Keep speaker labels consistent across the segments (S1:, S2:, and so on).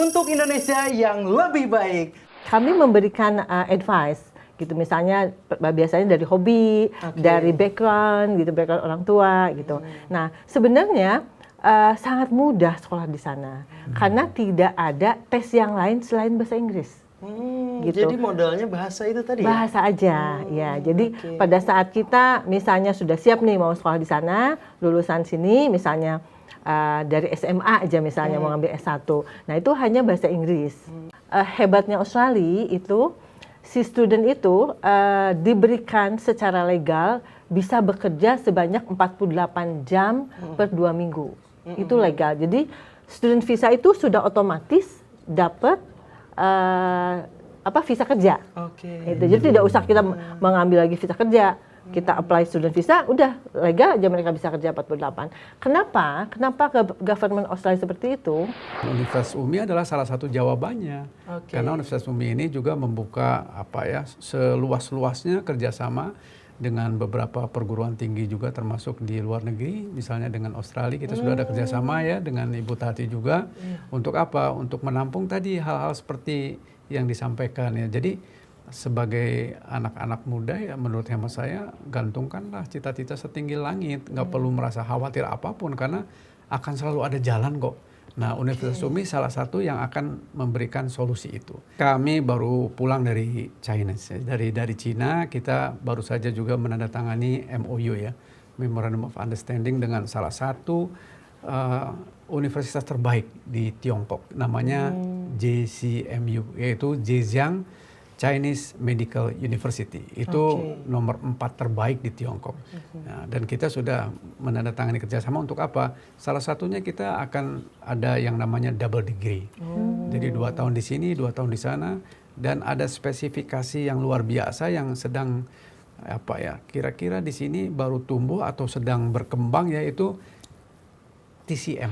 S1: untuk Indonesia yang lebih baik.
S2: Kami memberikan advice gitu, misalnya biasanya dari hobi, dari background gitu, background orang tua gitu. Nah, sebenarnya sangat mudah sekolah di sana karena tidak ada tes yang lain selain bahasa Inggris. Gitu.
S1: Jadi modalnya bahasa itu tadi
S2: bahasa aja ya. Jadi pada saat kita misalnya sudah siap nih mau sekolah di sana, lulusan sini misalnya dari SMA aja misalnya mau ngambil S1. Nah, itu hanya bahasa Inggris. Hebatnya Australia itu si student itu diberikan secara legal bisa bekerja sebanyak 48 jam per 2 minggu. Itu legal. Jadi student visa itu sudah otomatis dapat visa kerja. Gitu. Jadi tidak usah kita mengambil lagi visa kerja. Kita apply student visa, udah legal aja mereka bisa kerja 48. Kenapa? Kenapa government Australia seperti itu?
S3: Universitas UMI adalah salah satu jawabannya. Karena Universitas UMI ini juga membuka seluas-luasnya kerjasama dengan beberapa perguruan tinggi juga termasuk di luar negeri. Misalnya dengan Australia kita sudah ada kerjasama ya dengan Ibu Tati juga. Untuk apa? Untuk menampung tadi hal-hal seperti yang disampaikan ya. Jadi sebagai anak-anak muda ya menurut hemat saya gantungkanlah cita-cita setinggi langit, nggak perlu merasa khawatir apapun karena akan selalu ada jalan kok. Nah, Universitas UMI salah satu yang akan memberikan solusi itu. Kami baru pulang dari China, dari Cina. Kita baru saja juga menandatangani MOU ya, Memorandum of Understanding dengan salah satu universitas terbaik di Tiongkok, namanya JCMU, yaitu Zhejiang Chinese Medical University. Itu nomor 4 terbaik di Tiongkok. Nah, dan kita sudah menandatangani kerjasama untuk apa? Salah satunya kita akan ada yang namanya double degree. Jadi 2 tahun di sini, 2 tahun di sana, dan ada spesifikasi yang luar biasa yang sedang kira-kira di sini baru tumbuh atau sedang berkembang, yaitu TCM.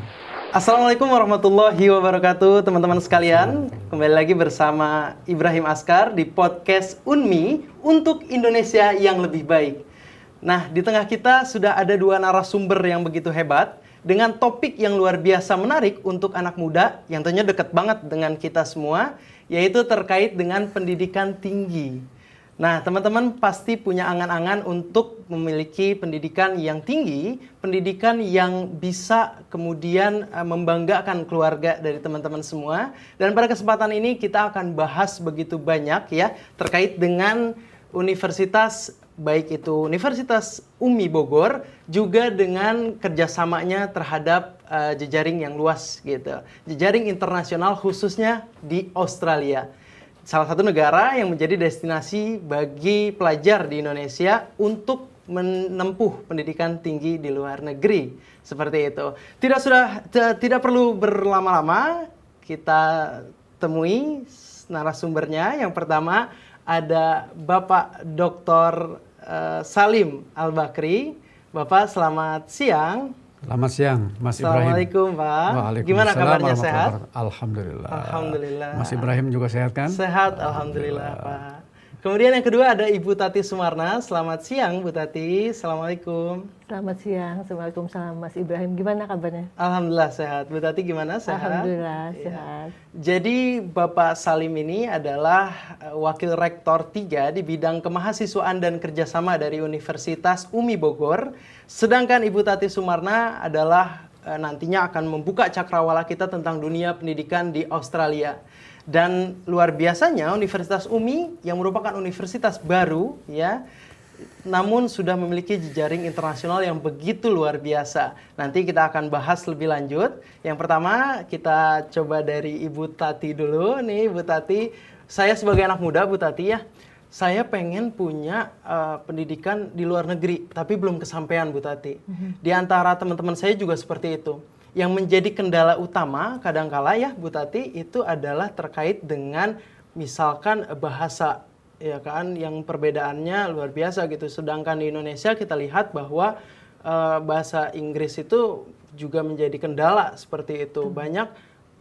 S1: Assalamualaikum warahmatullahi wabarakatuh, teman-teman sekalian. Kembali lagi bersama Ibrahim Askar di podcast UNMI untuk Indonesia yang lebih baik. Nah, di tengah kita sudah ada 2 narasumber yang begitu hebat dengan topik yang luar biasa menarik untuk anak muda yang tentunya dekat banget dengan kita semua, yaitu terkait dengan pendidikan tinggi. Nah, teman-teman pasti punya angan-angan untuk memiliki pendidikan yang tinggi, pendidikan yang bisa kemudian membanggakan keluarga dari teman-teman semua. Dan pada kesempatan ini kita akan bahas begitu banyak ya terkait dengan universitas, baik itu Universitas UMI Bogor, juga dengan kerjasamanya terhadap jejaring yang luas gitu. Jejaring internasional khususnya di Australia. Salah satu negara yang menjadi destinasi bagi pelajar di Indonesia untuk menempuh pendidikan tinggi di luar negeri. Seperti itu. Tidak perlu berlama-lama, kita temui narasumbernya. Yang pertama ada Bapak Dr. Salim Al-Bakri. Bapak selamat siang.
S3: Selamat siang, Mas Ibrahim.
S1: Assalamualaikum, Pak. Gimana kabarnya, sehat?
S3: Alhamdulillah.
S1: Alhamdulillah.
S3: Mas Ibrahim juga sehat kan?
S1: Sehat, Alhamdulillah, Pak. Kemudian yang kedua ada Ibu Tati Sumarna. Selamat siang, Bu Tati. Assalamualaikum.
S2: Selamat siang, Assalamualaikum Mas Ibrahim. Gimana kabarnya?
S1: Alhamdulillah sehat. Bu Tati gimana? Sehat?
S2: Alhamdulillah
S1: Ya.
S2: sehat.
S1: Jadi Bapak Salim ini adalah Wakil Rektor 3 di bidang kemahasiswaan dan kerjasama dari Universitas UMI Bogor. Sedangkan Ibu Tati Sumarna adalah nantinya akan membuka cakrawala kita tentang dunia pendidikan di Australia. Dan luar biasanya Universitas UMI yang merupakan universitas baru ya, namun sudah memiliki jejaring internasional yang begitu luar biasa. Nanti kita akan bahas lebih lanjut. Yang pertama kita coba dari Ibu Tati dulu. Nih Bu Tati, saya sebagai anak muda Bu Tati ya, saya pengen punya pendidikan di luar negeri, tapi belum kesampaian Bu Tati. Di antara teman-teman saya juga seperti itu. Yang menjadi kendala utama kadangkala ya Bu Tati itu adalah terkait dengan misalkan bahasa ya kan, yang perbedaannya luar biasa gitu. Sedangkan di Indonesia kita lihat bahwa bahasa Inggris itu juga menjadi kendala seperti itu. Banyak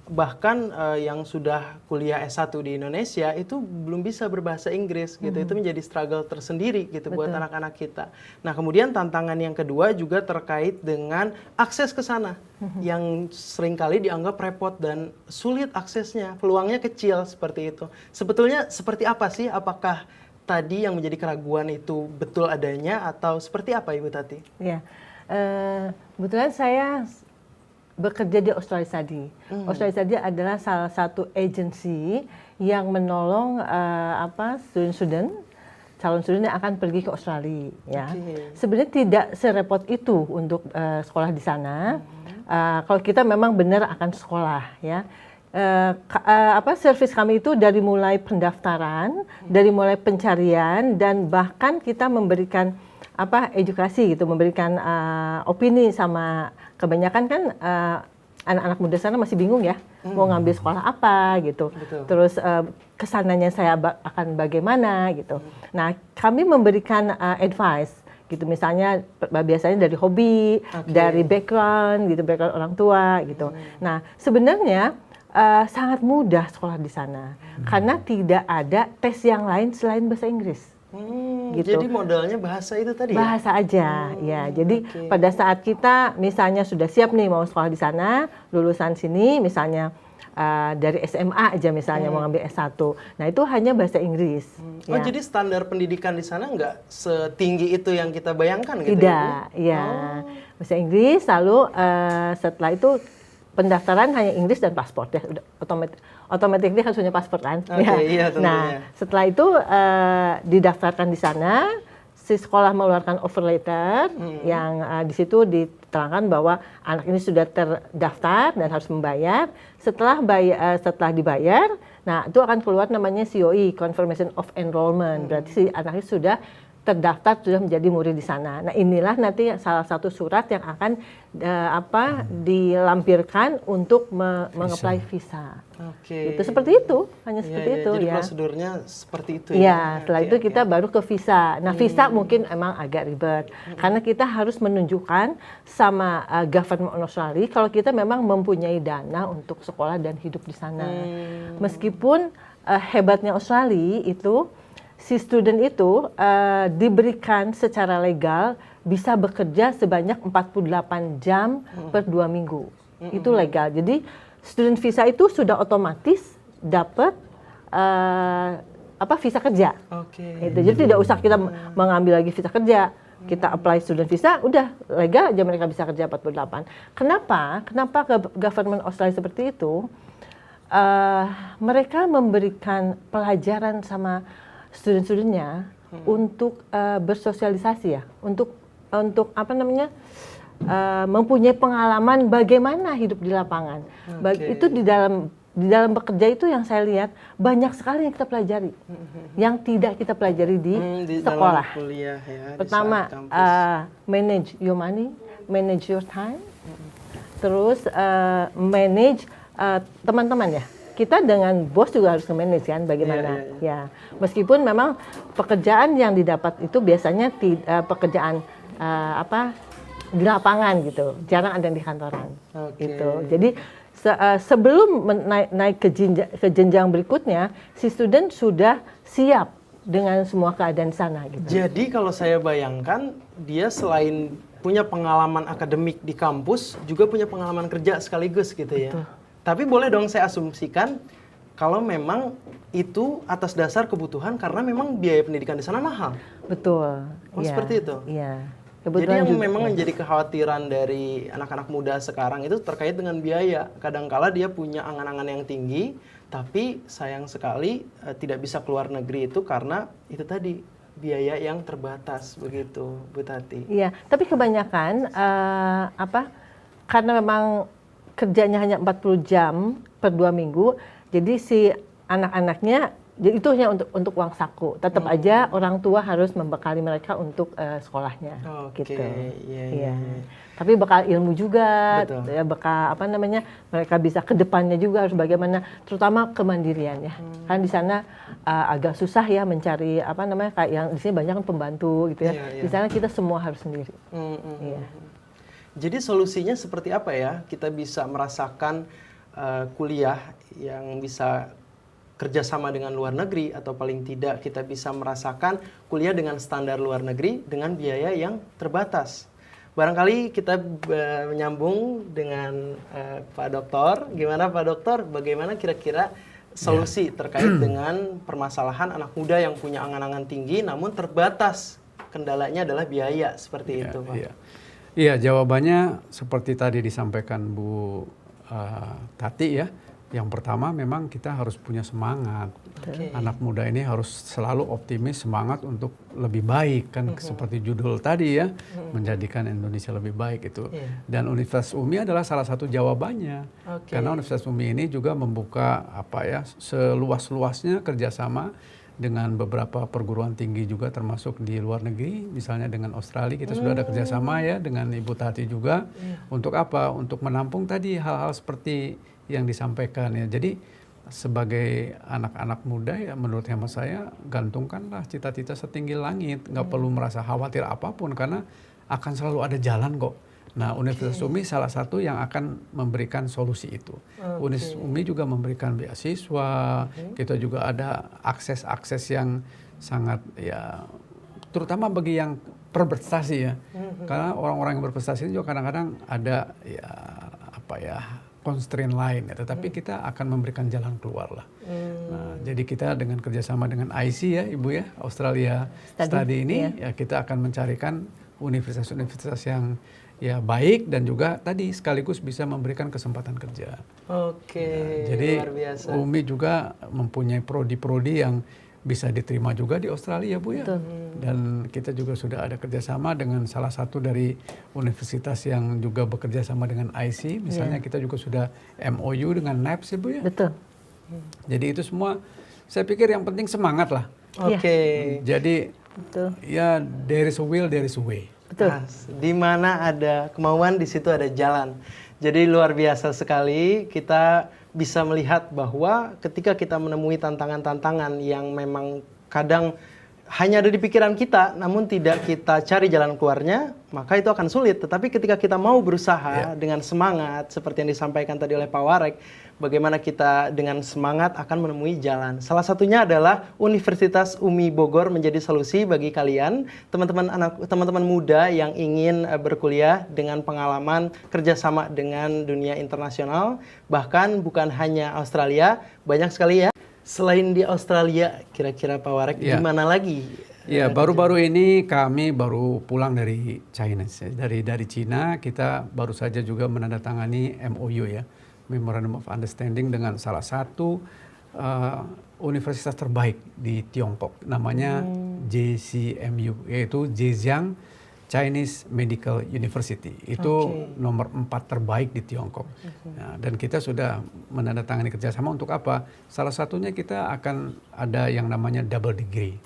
S1: bahkan yang sudah kuliah S1 di Indonesia itu belum bisa berbahasa Inggris gitu. Itu menjadi struggle tersendiri gitu buat anak-anak kita. Nah, kemudian tantangan yang kedua juga terkait dengan akses ke sana yang seringkali dianggap repot dan sulit aksesnya, peluangnya kecil seperti itu. Sebetulnya seperti apa sih? Apakah tadi yang menjadi keraguan itu betul adanya atau seperti apa Ibu Tati?
S2: Ya, kebetulan saya bekerja di Australia Study. Australia Study adalah salah satu agensi yang menolong student-student, calon student yang akan pergi ke Australia. Ya, sebenarnya tidak serepot itu untuk sekolah di sana. Kalau kita memang benar akan sekolah, ya. Servis kami itu dari mulai pendaftaran, dari mulai pencarian, dan bahkan kita memberikan edukasi gitu, memberikan opini. Sama kebanyakan kan anak-anak muda sana masih bingung ya, mau ngambil sekolah apa gitu.
S1: Betul.
S2: Terus kesananya saya akan bagaimana gitu. Nah, kami memberikan advice gitu, misalnya biasanya dari hobi, dari background gitu, background orang tua gitu. Nah, sebenarnya sangat mudah sekolah di sana karena tidak ada tes yang lain selain bahasa Inggris. Gitu.
S1: Jadi modalnya bahasa itu tadi
S2: bahasa aja ya. Jadi pada saat kita misalnya sudah siap nih mau sekolah di sana, lulusan sini misalnya dari SMA aja misalnya mau ngambil S1. Nah, itu hanya bahasa Inggris.
S1: Oh, jadi standar pendidikan di sana nggak setinggi itu yang kita bayangkan gitu?
S2: Tidak, ya. Bahasa Inggris, lalu setelah itu pendaftaran hanya Inggris dan paspor ya, udah otomatis harus punya paspor kan.
S1: Iya,
S2: nah, setelah itu didaftarkan di sana, si sekolah mengeluarkan offer letter yang di situ diterangkan bahwa anak ini sudah terdaftar dan harus membayar. Setelah dibayar, nah itu akan keluar namanya COE, Confirmation of Enrollment. Berarti si anak ini sudah terdaftar, sudah menjadi murid di sana. Nah, inilah nanti salah satu surat yang akan dilampirkan untuk mengapply visa. Itu seperti itu, hanya seperti itu.
S1: Jadi
S2: ya.
S1: prosedurnya seperti itu
S2: ya.
S1: ya.
S2: Setelah itu kita baru ke visa. Nah, visa mungkin emang agak ribet karena kita harus menunjukkan sama government Australia kalau kita memang mempunyai dana untuk sekolah dan hidup di sana. Meskipun hebatnya Australia itu si student itu diberikan secara legal bisa bekerja sebanyak 48 jam per 2 minggu. Itu legal. Jadi student visa itu sudah otomatis dapat visa kerja. Jadi tidak usah kita mengambil lagi visa kerja. Kita apply student visa, udah legal aja mereka bisa kerja 48. Kenapa government Australia seperti itu? Mereka memberikan pelajaran sama student-studentnya untuk bersosialisasi ya, untuk mempunyai pengalaman bagaimana hidup di lapangan. Itu di dalam bekerja itu yang saya lihat banyak sekali yang kita pelajari, yang tidak kita pelajari di sekolah.
S1: Dalam kuliah, ya,
S2: pertama, manage your money, manage your time, terus manage teman-teman ya. Kita dengan bos juga harus nge-manage kan bagaimana. Ya, meskipun memang pekerjaan yang didapat itu biasanya pekerjaan di lapangan gitu, jarang ada di kantoran. Gitu. Jadi sebelum naik ke jenjang berikutnya, si student sudah siap dengan semua keadaan sana gitu.
S1: Jadi kalau saya bayangkan, dia selain punya pengalaman akademik di kampus, juga punya pengalaman kerja sekaligus gitu ya.
S2: Betul.
S1: Tapi boleh dong saya asumsikan kalau memang itu atas dasar kebutuhan karena memang biaya pendidikan di sana mahal.
S2: Betul.
S1: Seperti itu.
S2: Iya.
S1: Jadi yang memang menjadi kekhawatiran dari anak-anak muda sekarang itu terkait dengan biaya. Kadangkala dia punya angan-angan yang tinggi, tapi sayang sekali tidak bisa keluar negeri itu karena itu tadi biaya yang terbatas begitu, Bu Tati.
S2: Iya, tapi kebanyakan karena memang kerjanya hanya 40 jam per 2 minggu, jadi si anak-anaknya itu hanya untuk uang saku. Tetap aja orang tua harus membekali mereka untuk sekolahnya. Gitu. Iya. Tapi bekal ilmu juga, ya, bekal mereka bisa ke depannya juga harus bagaimana, terutama kemandirian ya. Kan di sana agak susah ya mencari kayak yang di sini banyak kan pembantu gitu ya. Di sana kita semua harus sendiri. Iya.
S1: Jadi solusinya seperti apa ya? Kita bisa merasakan kuliah yang bisa kerjasama dengan luar negeri, atau paling tidak kita bisa merasakan kuliah dengan standar luar negeri dengan biaya yang terbatas. Barangkali kita menyambung dengan Pak Doktor. Gimana Pak Doktor? Bagaimana kira-kira solusi terkait dengan permasalahan anak muda yang punya angan-angan tinggi namun terbatas? Kendalanya adalah biaya, seperti itu Pak.
S3: Iya, jawabannya seperti tadi disampaikan Bu Tati ya. Yang pertama memang kita harus punya semangat. Anak muda ini harus selalu optimis, semangat untuk lebih baik kan, seperti judul tadi ya, menjadikan Indonesia lebih baik itu. Dan Universitas UMI adalah salah satu jawabannya. Karena Universitas UMI ini juga membuka seluas-luasnya kerjasama dengan beberapa perguruan tinggi juga, termasuk di luar negeri, misalnya dengan Australia kita sudah ada kerjasama ya, dengan Ibu Tati juga. Untuk apa? Untuk menampung tadi hal-hal seperti yang disampaikan ya. Jadi sebagai anak-anak muda ya, menurut hemat saya, gantungkanlah cita-cita setinggi langit, nggak perlu merasa khawatir apapun karena akan selalu ada jalan kok. Nah, Universitas UMI salah satu yang akan memberikan solusi itu. Universitas UMI juga memberikan beasiswa, kita juga ada akses-akses yang sangat ya, terutama bagi yang berprestasi ya. Karena orang-orang yang berprestasi juga kadang-kadang ada constraint lain ya, tetapi kita akan memberikan jalan keluar lah. Nah, jadi kita dengan kerjasama dengan IC ya, Ibu ya, Australia Study ini ya, kita akan mencarikan universitas-universitas yang ya baik dan juga tadi sekaligus bisa memberikan kesempatan kerja. Jadi
S1: luar biasa.
S3: UMI juga mempunyai prodi-prodi yang bisa diterima juga di Australia Bu ya. Dan kita juga sudah ada kerjasama dengan salah satu dari universitas yang juga bekerja sama dengan IC. Misalnya kita juga sudah MOU dengan NAPS ya Bu ya.
S2: Betul.
S3: Jadi itu semua saya pikir yang penting semangat lah. Jadi ya there is a will, there is a way.
S2: Betul.
S1: Di mana ada kemauan, di situ ada jalan. Jadi luar biasa sekali kita bisa melihat bahwa ketika kita menemui tantangan-tantangan yang memang kadang hanya ada di pikiran kita, namun tidak kita cari jalan keluarnya, maka itu akan sulit. Tetapi ketika kita mau berusaha dengan semangat, seperti yang disampaikan tadi oleh Pak Warek, bagaimana kita dengan semangat akan menemui jalan. Salah satunya adalah Universitas UMI Bogor menjadi solusi bagi kalian, teman-teman muda yang ingin berkuliah dengan pengalaman kerjasama dengan dunia internasional, bahkan bukan hanya Australia, banyak sekali ya. Selain di Australia, kira-kira Pak Warek, di mana lagi?
S3: Ya, baru-baru ini kami baru pulang dari China. Dari Cina, kita baru saja juga menandatangani MOU ya, Memorandum of Understanding dengan salah satu universitas terbaik di Tiongkok, namanya JCMU, yaitu Zhejiang Chinese Medical University. Itu nomor 4 terbaik di Tiongkok. Nah, dan kita sudah menandatangani kerjasama untuk apa? Salah satunya kita akan ada yang namanya double degree.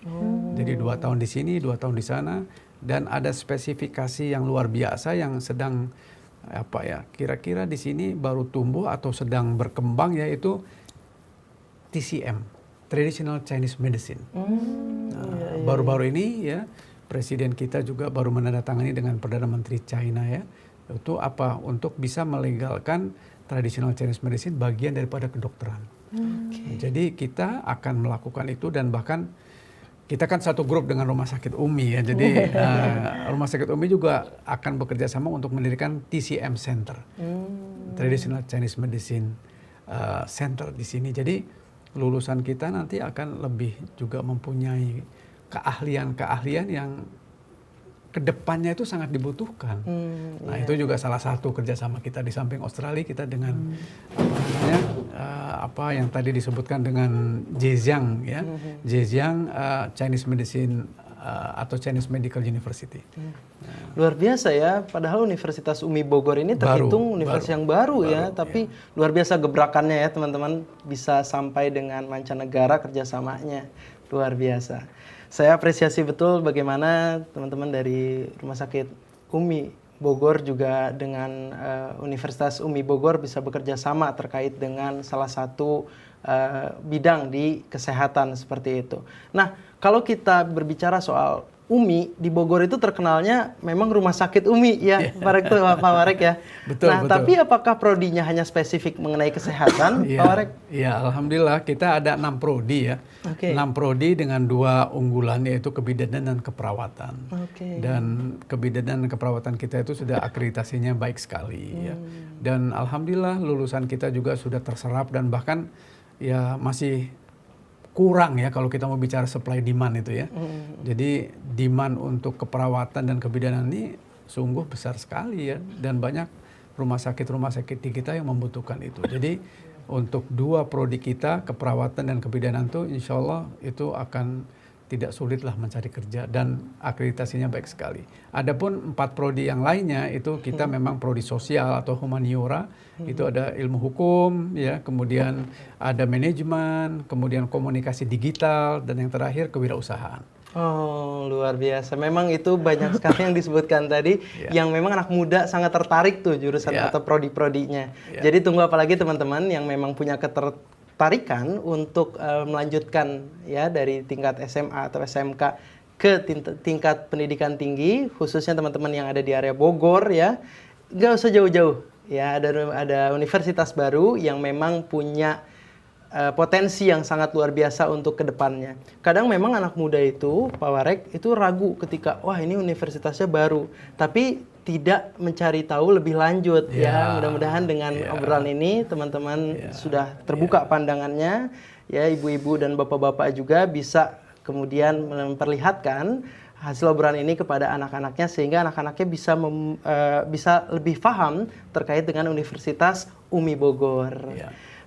S3: Jadi 2 tahun di sini, 2 tahun di sana, dan ada spesifikasi yang luar biasa yang sedang kira-kira di sini baru tumbuh atau sedang berkembang, yaitu TCM, Traditional Chinese Medicine. Baru-baru ini ya, Presiden kita juga baru menandatangani dengan Perdana Menteri China ya, itu apa? Untuk bisa melegalkan traditional Chinese medicine bagian daripada kedokteran. Jadi kita akan melakukan itu, dan bahkan kita kan satu grup dengan Rumah Sakit UMI ya. Jadi Rumah Sakit UMI juga akan bekerja sama untuk mendirikan TCM Center, Traditional Chinese Medicine Center di sini. Jadi lulusan kita nanti akan lebih juga mempunyai keahlian-keahlian yang kedepannya itu sangat dibutuhkan. Nah, itu juga salah satu kerjasama kita di samping Australia, kita dengan apa yang tadi disebutkan dengan Zhejiang ya, Zhejiang Chinese Medicine atau Chinese Medical University.
S1: Luar biasa ya, padahal Universitas UMI Bogor ini terhitung universitas yang baru ya, tapi luar biasa gebrakannya ya teman-teman, bisa sampai dengan mancanegara kerjasamanya, luar biasa. Saya apresiasi betul bagaimana teman-teman dari Rumah Sakit UMI Bogor juga dengan Universitas UMI Bogor bisa bekerja sama terkait dengan salah satu bidang di kesehatan seperti itu. Nah, kalau kita berbicara soal UMI di Bogor itu terkenalnya memang rumah sakit UMI ya, Pak Warek ya.
S3: Betul,
S1: nah,
S3: betul.
S1: tapi apakah prodinya hanya spesifik mengenai kesehatan, Pak Warek?
S3: Iya, alhamdulillah kita ada 6 prodi ya.
S1: Oke.
S3: 6 prodi dengan 2 unggulan yaitu kebidanan dan keperawatan.
S1: Oke.
S3: Dan kebidanan dan keperawatan kita itu sudah akreditasinya baik sekali ya. Dan alhamdulillah lulusan kita juga sudah terserap dan bahkan ya masih kurang ya kalau kita mau bicara supply demand itu ya. Jadi demand untuk keperawatan dan kebidanan ini sungguh besar sekali ya, dan banyak rumah sakit di kita yang membutuhkan itu. Jadi untuk 2 prodi kita, keperawatan dan kebidanan itu insya Allah itu akan tidak sulit lah mencari kerja dan akreditasinya baik sekali. Adapun 4 prodi yang lainnya itu kita memang prodi sosial atau humaniora, itu ada ilmu hukum ya, kemudian ada manajemen, kemudian komunikasi digital, dan yang terakhir kewirausahaan.
S1: Oh, luar biasa. Memang itu banyak sekali yang disebutkan tadi yang memang anak muda sangat tertarik tuh jurusan atau prodi-prodinya. Jadi tunggu apalagi teman-teman yang memang punya ketertarikan untuk melanjutkan ya dari tingkat SMA atau SMK ke tingkat pendidikan tinggi, khususnya teman-teman yang ada di area Bogor ya. Nggak usah jauh-jauh. Ya, ada universitas baru yang memang punya potensi yang sangat luar biasa untuk kedepannya. Kadang memang anak muda itu, Pak Warek, itu ragu ketika, wah ini universitasnya baru, tapi tidak mencari tahu lebih lanjut ya. Mudah-mudahan dengan obrolan ini teman-teman sudah terbuka pandangannya, ya ibu-ibu dan bapak-bapak juga bisa kemudian memperlihatkan hasil obrolan ini kepada anak-anaknya sehingga anak-anaknya bisa lebih paham terkait dengan Universitas UMI Bogor.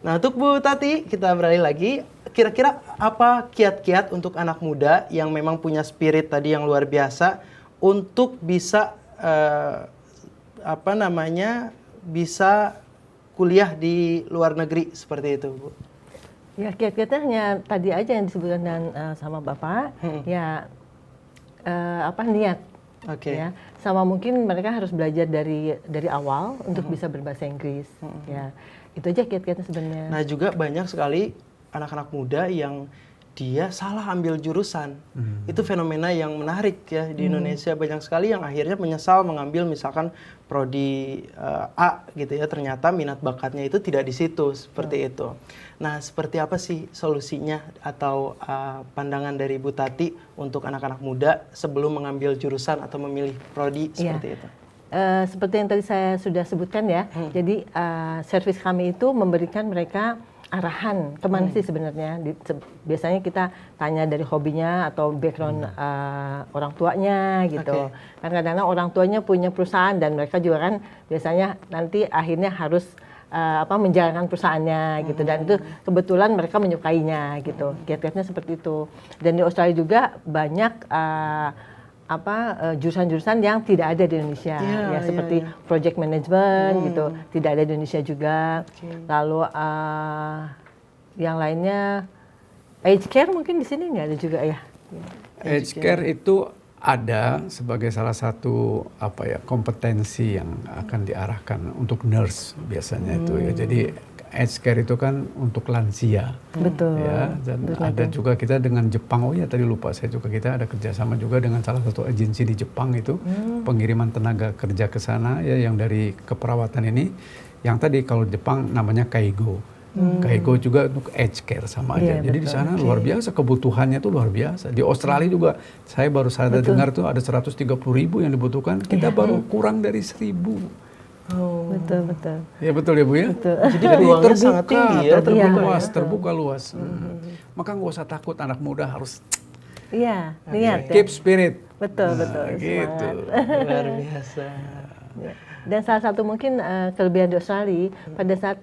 S1: Nah, untuk Bu Tati, kita beralih lagi. Kira-kira apa kiat-kiat untuk anak muda yang memang punya spirit tadi yang luar biasa untuk bisa bisa kuliah di luar negeri seperti itu, Bu?
S2: Ya, kiat-kiatnya hanya tadi aja yang disebutkan sama Bapak. Ya, niat. Ya, sama mungkin mereka harus belajar dari awal untuk bisa berbahasa Inggris. Ya. Itu aja kiat-kiatnya sebenarnya.
S1: Nah, juga banyak sekali anak-anak muda yang dia salah ambil jurusan. Itu fenomena yang menarik ya di Indonesia. Banyak sekali yang akhirnya menyesal mengambil misalkan prodi A gitu ya. Ternyata minat bakatnya itu tidak di situ, seperti itu. Nah, seperti apa sih solusinya atau pandangan dari Bu Tati untuk anak-anak muda sebelum mengambil jurusan atau memilih prodi seperti itu?
S2: Seperti yang tadi saya sudah sebutkan ya, jadi servis kami itu memberikan mereka arahan kemana sih sebenarnya. Biasanya kita tanya dari hobinya atau background orang tuanya gitu. Kan kadang-kadang orang tuanya punya perusahaan dan mereka juga kan biasanya nanti akhirnya harus menjalankan perusahaannya gitu, dan itu kebetulan mereka menyukainya gitu. Kiat-kiatnya seperti itu. Dan di Australia juga banyak jurusan-jurusan yang tidak ada di Indonesia, seperti project management gitu, tidak ada di Indonesia juga. Lalu yang lainnya aged care mungkin di sini nggak ada juga ya.
S3: Aged care itu ada sebagai salah satu kompetensi yang akan diarahkan untuk nurse biasanya itu ya. Jadi aged care itu kan untuk lansia.
S2: Betul.
S3: Ya, dan ada juga kita dengan Jepang. Oh ya, tadi lupa saya juga, kita ada kerjasama juga dengan salah satu agensi di Jepang itu, pengiriman tenaga kerja ke sana ya, yang dari keperawatan ini. Yang tadi kalau Jepang namanya Kaigo. Kaigo juga untuk aged care sama aja. Jadi di sana luar biasa kebutuhannya tuh luar biasa. Di Australia juga saya baru sadar dengar tuh ada 130.000 yang dibutuhkan. Kita baru kurang dari 1.000.
S2: Oh. Betul.
S3: Ya betul ya Bu ya.
S2: Betul.
S1: Jadi peluangnya sangat tinggi ya,
S3: terbuka luas. Maka nggak usah takut, anak muda harus
S2: niat.
S3: Keep spirit.
S2: Betul.
S3: Gitu.
S1: Luar biasa.
S2: Dan salah satu mungkin kelebihan di Australia pada saat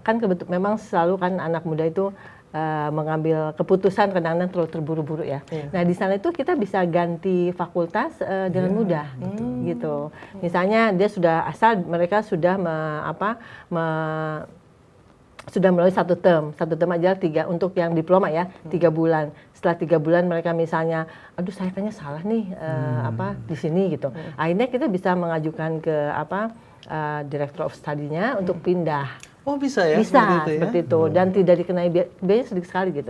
S2: kan memang selalu kan anak muda itu mengambil keputusan kadang-kadang terlalu terburu-buru ya. Nah di sana itu kita bisa ganti fakultas dengan mudah, gitu. Misalnya dia mereka sudah sudah melalui satu term aja untuk yang diploma ya 3 bulan. Setelah 3 bulan mereka misalnya, aduh saya kayaknya salah nih di sini gitu. Akhirnya kita bisa mengajukan ke Director of Study-nya untuk pindah.
S1: Oh bisa ya?
S2: Bisa seperti itu, dan tidak dikenai biaya sedikit sekali gitu.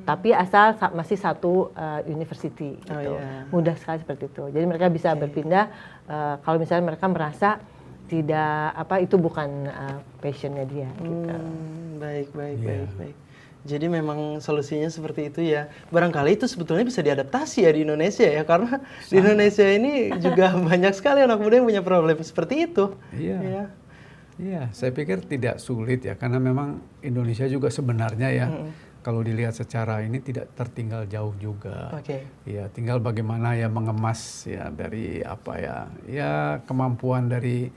S2: tapi asal masih satu university gitu. Mudah sekali seperti itu. Jadi mereka bisa berpindah kalau misalnya mereka merasa tidak itu bukan passionnya dia gitu.
S1: Baik. Jadi memang solusinya seperti itu ya. Barangkali itu sebetulnya bisa diadaptasi ya di Indonesia ya, karena di Indonesia ini juga banyak sekali anak muda yang punya problem seperti itu.
S3: Iya, saya pikir tidak sulit ya, karena memang Indonesia juga sebenarnya ya, kalau dilihat secara ini tidak tertinggal jauh juga. Ya, tinggal bagaimana ya mengemas ya dari ya kemampuan dari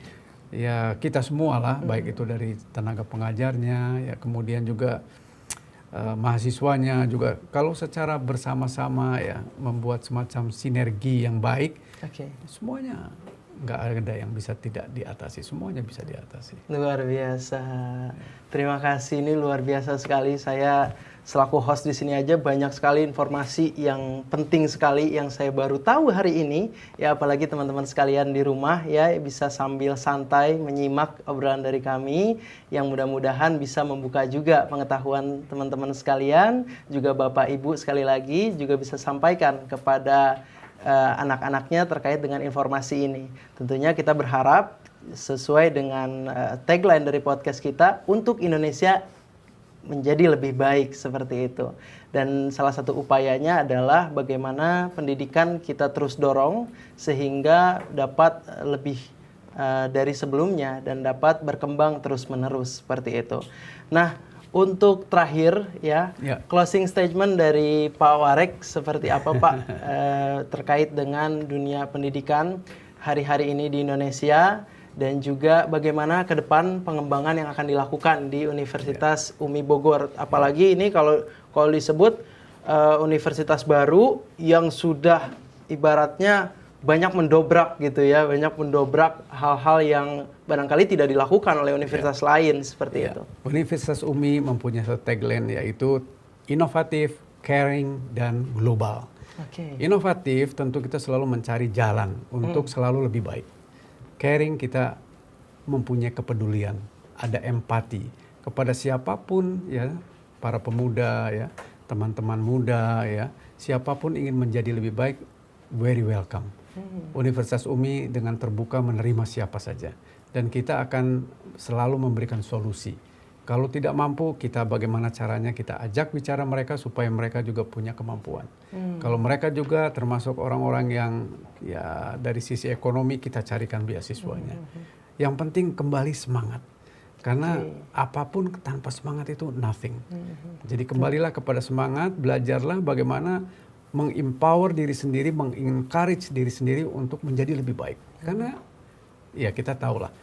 S3: ya kita semua lah, baik itu dari tenaga pengajarnya, ya kemudian juga mahasiswanya juga. Kalau secara bersama-sama ya membuat semacam sinergi yang baik, semuanya nggak ada yang bisa tidak diatasi, semuanya bisa diatasi.
S1: Luar biasa. Terima kasih, ini luar biasa sekali. Saya selaku host di sini aja banyak sekali informasi yang penting sekali yang saya baru tahu hari ini. Ya apalagi teman-teman sekalian di rumah ya bisa sambil santai menyimak obrolan dari kami yang mudah-mudahan bisa membuka juga pengetahuan teman-teman sekalian, juga Bapak Ibu sekali lagi juga bisa sampaikan kepada anak-anaknya terkait dengan informasi ini. Tentunya kita berharap sesuai dengan tagline dari podcast kita, untuk Indonesia menjadi lebih baik, seperti itu. Dan salah satu upayanya adalah bagaimana pendidikan kita terus dorong sehingga dapat lebih dari sebelumnya dan dapat berkembang terus-menerus, seperti itu. Nah, untuk terakhir ya, closing statement dari Pak Warek seperti apa Pak terkait dengan dunia pendidikan hari-hari ini di Indonesia, dan juga bagaimana ke depan pengembangan yang akan dilakukan di Universitas UMI Bogor. Apalagi ini kalau disebut universitas baru yang sudah ibaratnya banyak mendobrak gitu ya, banyak mendobrak hal-hal yang barangkali tidak dilakukan oleh universitas lain seperti itu.
S3: Universitas UMI mempunyai satu tagline, yaitu inovatif, caring, dan global. Inovatif tentu kita selalu mencari jalan untuk selalu lebih baik. Caring, kita mempunyai kepedulian, ada empati kepada siapapun ya, para pemuda ya, teman-teman muda ya, siapapun ingin menjadi lebih baik, very welcome. Universitas UMI dengan terbuka menerima siapa saja, dan kita akan selalu memberikan solusi. Kalau tidak mampu, kita bagaimana caranya kita ajak bicara mereka supaya mereka juga punya kemampuan. Kalau mereka juga termasuk orang-orang yang ya dari sisi ekonomi, kita carikan beasiswanya. Yang penting kembali semangat. Karena apapun tanpa semangat itu nothing. Jadi kembalilah kepada semangat, belajarlah bagaimana mengempower diri sendiri, mengencourage diri sendiri untuk menjadi lebih baik. Karena ya kita tahulah,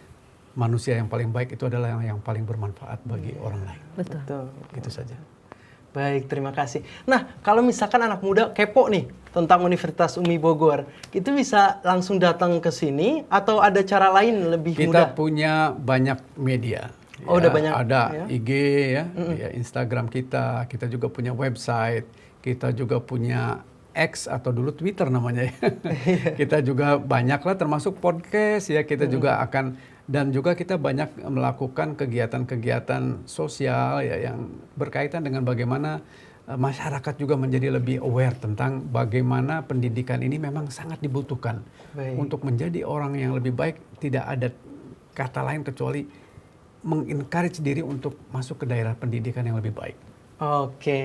S3: manusia yang paling baik itu adalah yang paling bermanfaat bagi orang lain.
S2: Betul.
S3: Gitu saja.
S1: Baik, terima kasih. Nah, kalau misalkan anak muda kepo nih tentang Universitas UMI Bogor, itu bisa langsung datang ke sini atau ada cara lain lebih mudah?
S3: Kita punya banyak media.
S1: Oh, udah banyak.
S3: Ada IG ya, Instagram kita juga punya website, kita juga punya X atau dulu Twitter namanya ya. Kita juga banyaklah termasuk podcast ya, kita juga akan. Dan juga kita banyak melakukan kegiatan-kegiatan sosial ya, yang berkaitan dengan bagaimana masyarakat juga menjadi lebih aware tentang bagaimana pendidikan ini memang sangat dibutuhkan. Untuk menjadi orang yang lebih baik. Tidak ada kata lain kecuali mengencourage diri untuk masuk ke daerah pendidikan yang lebih baik.
S1: Oke,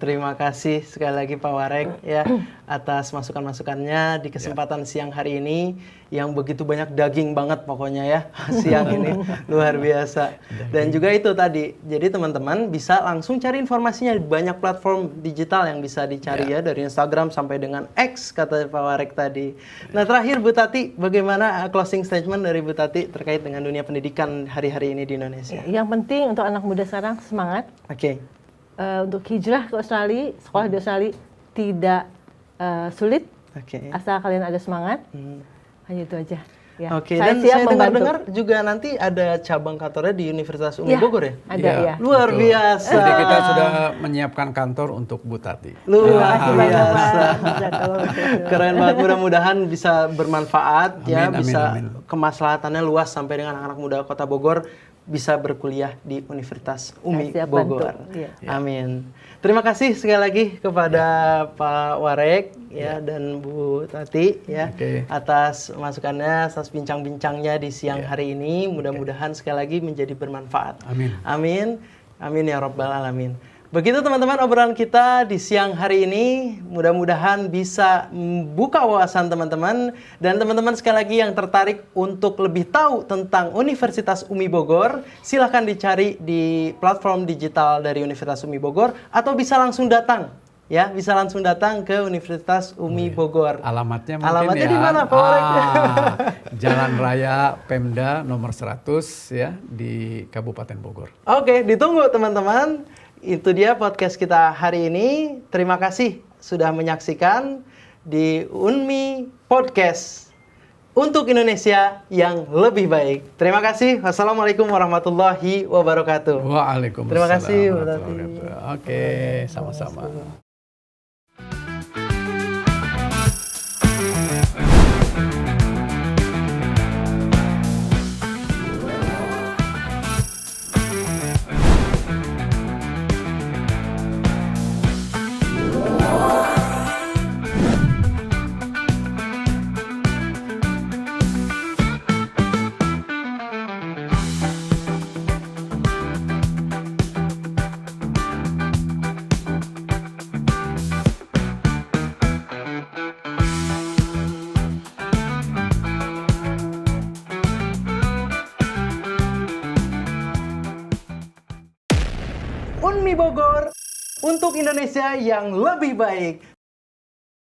S1: terima kasih sekali lagi Pak Warek ya atas masukan-masukannya di kesempatan siang hari ini yang begitu banyak daging banget pokoknya ya siang ini, luar biasa. Dan juga itu tadi, jadi teman-teman bisa langsung cari informasinya di banyak platform digital yang bisa dicari ya, dari Instagram sampai dengan X kata Pak Warek tadi. Nah terakhir Bu Tati, bagaimana closing statement dari Bu Tati terkait dengan dunia pendidikan hari-hari ini di Indonesia?
S2: Yang penting untuk anak muda sekarang semangat. Untuk hijrah ke Australia, sekolah di Australia tidak sulit, asal kalian ada semangat. Hanya itu aja. Ya.
S1: Dan saya dengar juga nanti ada cabang kantornya di Universitas UMI Bogor ya?
S2: Ada ya.
S1: Luar biasa.
S3: Jadi kita sudah menyiapkan kantor untuk Bu Tati.
S1: Luar biasa. Keren banget, mudah-mudahan bisa bermanfaat. Amin, bisa kemaslahatannya luas sampai dengan anak-anak muda Kota Bogor bisa berkuliah di Universitas UMI
S2: Siap bantu.
S1: Bogor.
S2: Iya.
S1: Amin. Terima kasih sekali lagi kepada Pak Warek ya dan Bu Tati ya atas masukannya, atas bincang-bincangnya di siang hari ini. Mudah-mudahan sekali lagi menjadi bermanfaat.
S3: Amin.
S1: Amin. Amin ya Rabbal Alamin. Begitu teman-teman obrolan kita di siang hari ini, mudah-mudahan bisa membuka wawasan teman-teman, dan teman-teman sekali lagi yang tertarik untuk lebih tahu tentang Universitas UMI Bogor, silahkan dicari di platform digital dari Universitas UMI Bogor atau bisa langsung datang. Ya, bisa langsung datang ke Universitas UMI Bogor.
S3: Alamatnya mungkin
S1: Alamatnya
S3: ya.
S1: di mana, Pak Warek?
S3: Jalan Raya Pemda nomor 100 ya di Kabupaten Bogor.
S1: Oke, ditunggu teman-teman. Itu dia podcast kita hari ini. Terima kasih sudah menyaksikan di Unmi Podcast untuk Indonesia yang lebih baik. Terima kasih. Wassalamualaikum warahmatullahi wabarakatuh.
S3: Waalaikumsalam.
S1: Terima kasih, Bu
S3: warahmatullahi
S1: Tati.
S3: wabarakatuh. Oke, sama-sama.
S1: Unmi Bogor untuk Indonesia yang lebih baik.